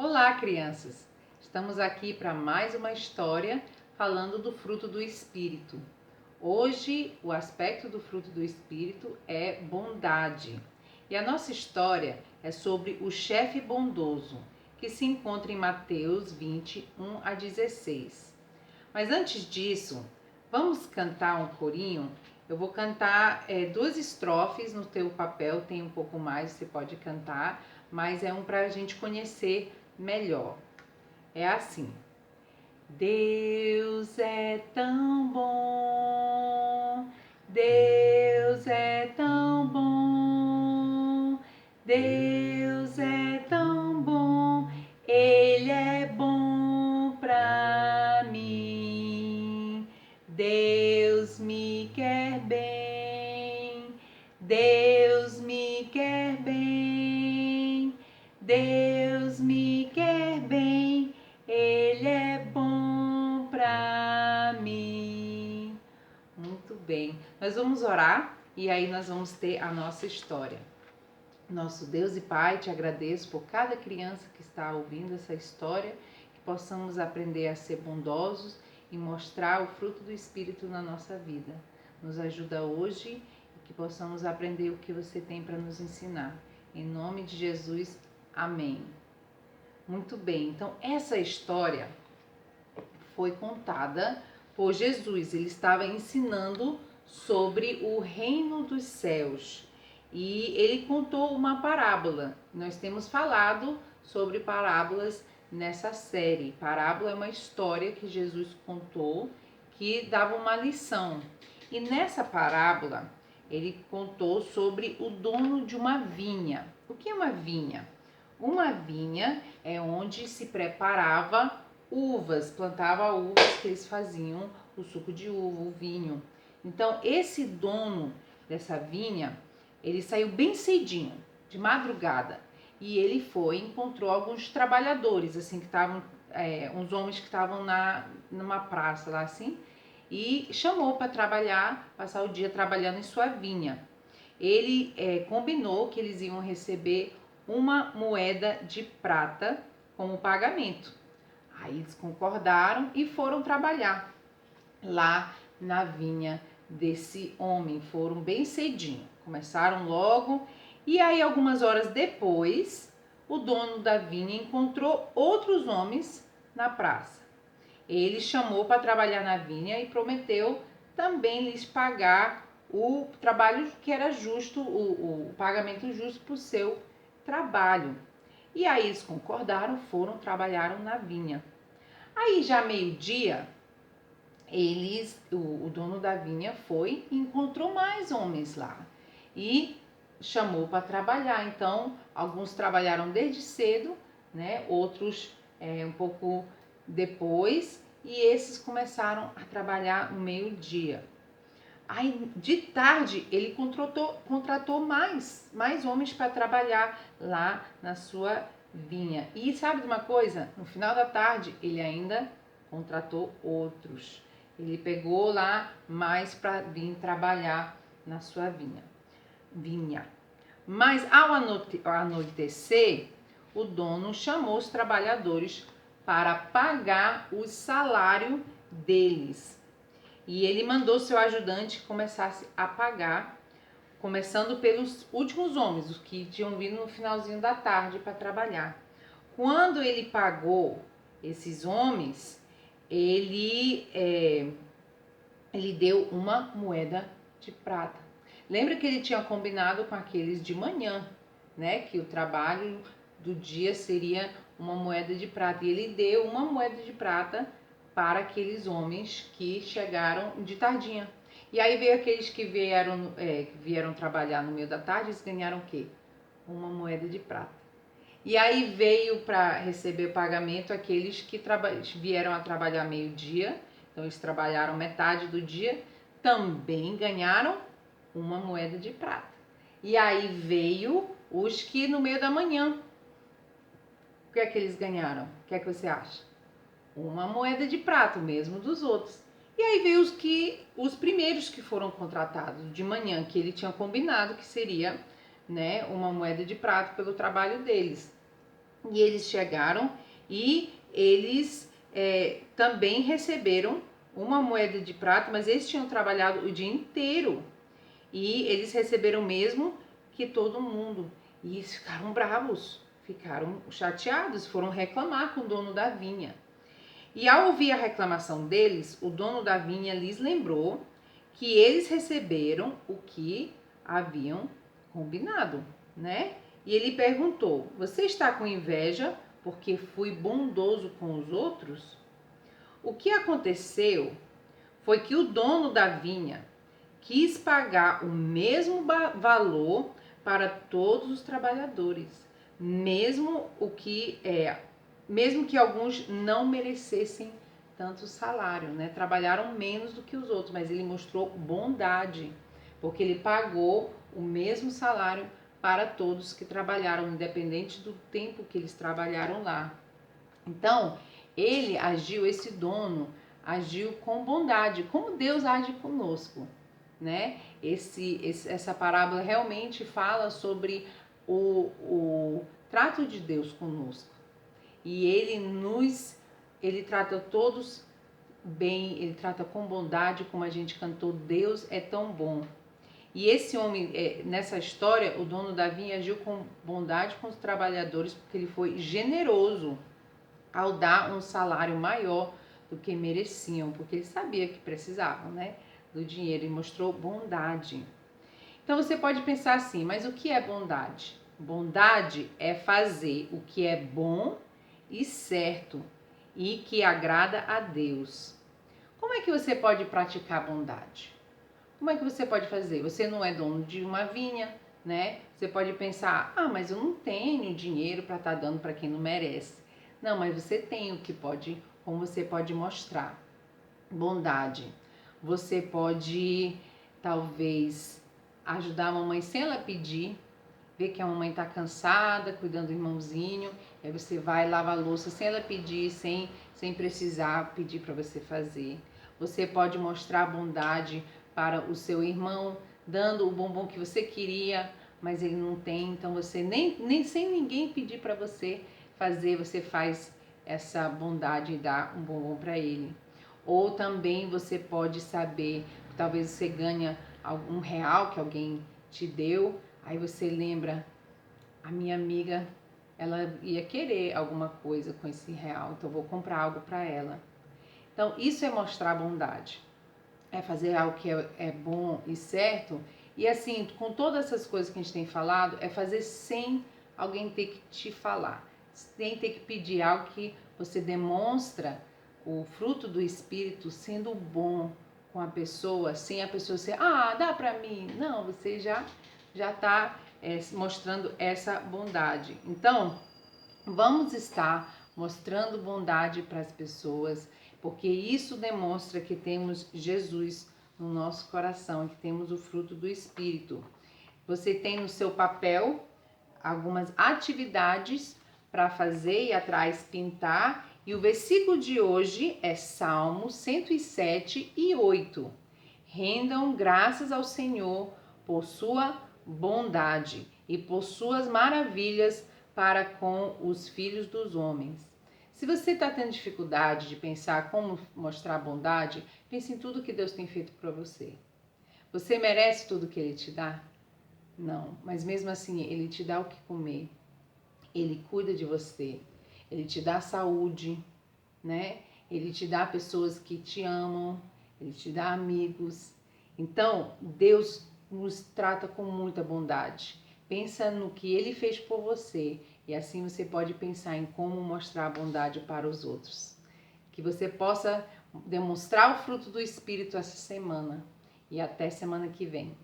Olá, crianças! Estamos aqui para mais uma história falando do fruto do Espírito. Hoje, o aspecto do fruto do Espírito é bondade. E a nossa história é sobre o chefe bondoso, que se encontra em Mateus 20, 1 a 16. Mas antes disso, vamos cantar um corinho? Eu vou cantar duas estrofes no teu papel, tem um pouco mais, você pode cantar, mas é um para a gente conhecer melhor. É assim: Deus é tão bom, Deus é tão bom, Deus é tão bom, Ele é bom pra mim. Deus me quer bem, Deus me quer bem, Deus me quer bem, Ele é bom pra mim. Muito bem, nós vamos orar e aí nós vamos ter a nossa história. Nosso Deus e Pai, te agradeço por cada criança que está ouvindo essa história, que possamos aprender a ser bondosos e mostrar o fruto do Espírito na nossa vida. Nos ajuda hoje e que possamos aprender o que você tem para nos ensinar. Em nome de Jesus, amém. Muito bem, então essa história foi contada por Jesus. Ele estava ensinando sobre o reino dos céus e ele contou uma parábola. Nós temos falado sobre parábolas nessa série. Parábola é uma história que Jesus contou que dava uma lição. E nessa parábola ele contou sobre o dono de uma vinha. O que é uma vinha? Uma vinha é onde se preparava uvas, plantava uvas que eles faziam o suco de uva, o vinho. Então, esse dono dessa vinha, ele saiu bem cedinho, de madrugada, e ele foi e encontrou alguns trabalhadores, assim, que estavam, uns homens que estavam numa praça lá, assim, e chamou para trabalhar, passar o dia trabalhando em sua vinha. Ele combinou que eles iam receber uma moeda de prata como pagamento. Aí eles concordaram e foram trabalhar lá na vinha desse homem. Foram bem cedinho, começaram logo. E aí algumas horas depois, o dono da vinha encontrou outros homens na praça. Ele chamou para trabalhar na vinha e prometeu também lhes pagar o trabalho que era justo, o pagamento justo por seu trabalho. E aí eles concordaram, foram, trabalharam na vinha. Aí já meio-dia, o dono da vinha foi e encontrou mais homens lá e chamou para trabalhar. Então, alguns trabalharam desde cedo, né? Outros um pouco depois, e esses começaram a trabalhar no meio-dia. Aí, de tarde, ele contratou mais homens para trabalhar lá na sua vinha. E sabe de uma coisa? No final da tarde, ele ainda contratou outros. Ele pegou lá mais para vir trabalhar na sua vinha. Mas ao anoitecer, o dono chamou os trabalhadores para pagar o salário deles. E ele mandou seu ajudante que começasse a pagar, começando pelos últimos homens, os que tinham vindo no finalzinho da tarde para trabalhar. Quando ele pagou esses homens, ele deu uma moeda de prata. Lembra que ele tinha combinado com aqueles de manhã, né? Que o trabalho do dia seria uma moeda de prata. E ele deu uma moeda de prata para aqueles homens que chegaram de tardinha. E aí veio aqueles que vieram trabalhar no meio da tarde, eles ganharam o quê? Uma moeda de prata. E aí veio para receber pagamento aqueles que vieram a trabalhar meio-dia, então eles trabalharam metade do dia, também ganharam uma moeda de prata. E aí veio os que no meio da manhã, o que é que eles ganharam? O que é que você acha? Uma moeda de prata, o mesmo dos outros. E aí veio os primeiros que foram contratados de manhã, que ele tinha combinado que seria, né, uma moeda de prata pelo trabalho deles. E eles chegaram e eles também receberam uma moeda de prata, mas eles tinham trabalhado o dia inteiro. E eles receberam mesmo que todo mundo. E eles ficaram bravos, ficaram chateados, foram reclamar com o dono da vinha. E ao ouvir a reclamação deles, o dono da vinha lhes lembrou que eles receberam o que haviam combinado, né? E ele perguntou: você está com inveja porque fui bondoso com os outros? O que aconteceu foi que o dono da vinha quis pagar o mesmo valor para todos os trabalhadores, mesmo que alguns não merecessem tanto salário, né? Trabalharam menos do que os outros, mas ele mostrou bondade, porque ele pagou o mesmo salário para todos que trabalharam, independente do tempo que eles trabalharam lá. Então, esse dono agiu com bondade, como Deus age conosco, né? Essa parábola realmente fala sobre o trato de Deus conosco. E ele trata todos bem, ele trata com bondade, como a gente cantou, Deus é tão bom. E esse homem, nessa história, o dono da vinha agiu com bondade com os trabalhadores, porque ele foi generoso ao dar um salário maior do que mereciam, porque ele sabia que precisavam, né, do dinheiro, e mostrou bondade. Então você pode pensar assim, mas o que é bondade? Bondade é fazer o que é bom e certo e que agrada a Deus. Como é que você pode praticar bondade? Como é que você pode fazer? Você não é dono de uma vinha, né? Você pode pensar, mas eu não tenho dinheiro para estar dando para quem não merece. Não, mas você tem como você pode mostrar bondade. Você pode, talvez, ajudar a mamãe sem ela pedir, ver que a mamãe está cansada, cuidando do irmãozinho, aí você vai lavar a louça sem ela pedir, sem precisar pedir para você fazer. Você pode mostrar bondade para o seu irmão, dando o bombom que você queria, mas ele não tem, então você nem sem ninguém pedir para você fazer, você faz essa bondade e dá um bombom para ele. Ou também você pode saber, talvez você ganha um real que alguém te deu, aí você lembra, a minha amiga, ela ia querer alguma coisa com esse real, então eu vou comprar algo para ela. Então isso é mostrar bondade, é fazer algo que é bom e certo, e assim, com todas essas coisas que a gente tem falado, é fazer sem alguém ter que te falar, sem ter que pedir, algo que você demonstra o fruto do Espírito sendo bom com a pessoa, sem a pessoa ser, dá pra mim. Não, você já está mostrando essa bondade. Então, vamos estar mostrando bondade para as pessoas, porque isso demonstra que temos Jesus no nosso coração, que temos o fruto do Espírito. Você tem no seu papel algumas atividades para fazer e atrás pintar, e o versículo de hoje é Salmo 107:8. Rendam graças ao Senhor por sua bondade e por suas maravilhas para com os filhos dos homens. Se você está tendo dificuldade de pensar como mostrar bondade, pense em tudo que Deus tem feito para você. Você merece tudo que Ele te dá? Não, mas mesmo assim Ele te dá o que comer, Ele cuida de você, Ele te dá saúde, né? Ele te dá pessoas que te amam, Ele te dá amigos. Então, Deus nos trata com muita bondade. Pensa no que Ele fez por você e assim você pode pensar em como mostrar bondade para os outros. Que você possa demonstrar o fruto do Espírito essa semana e até semana que vem.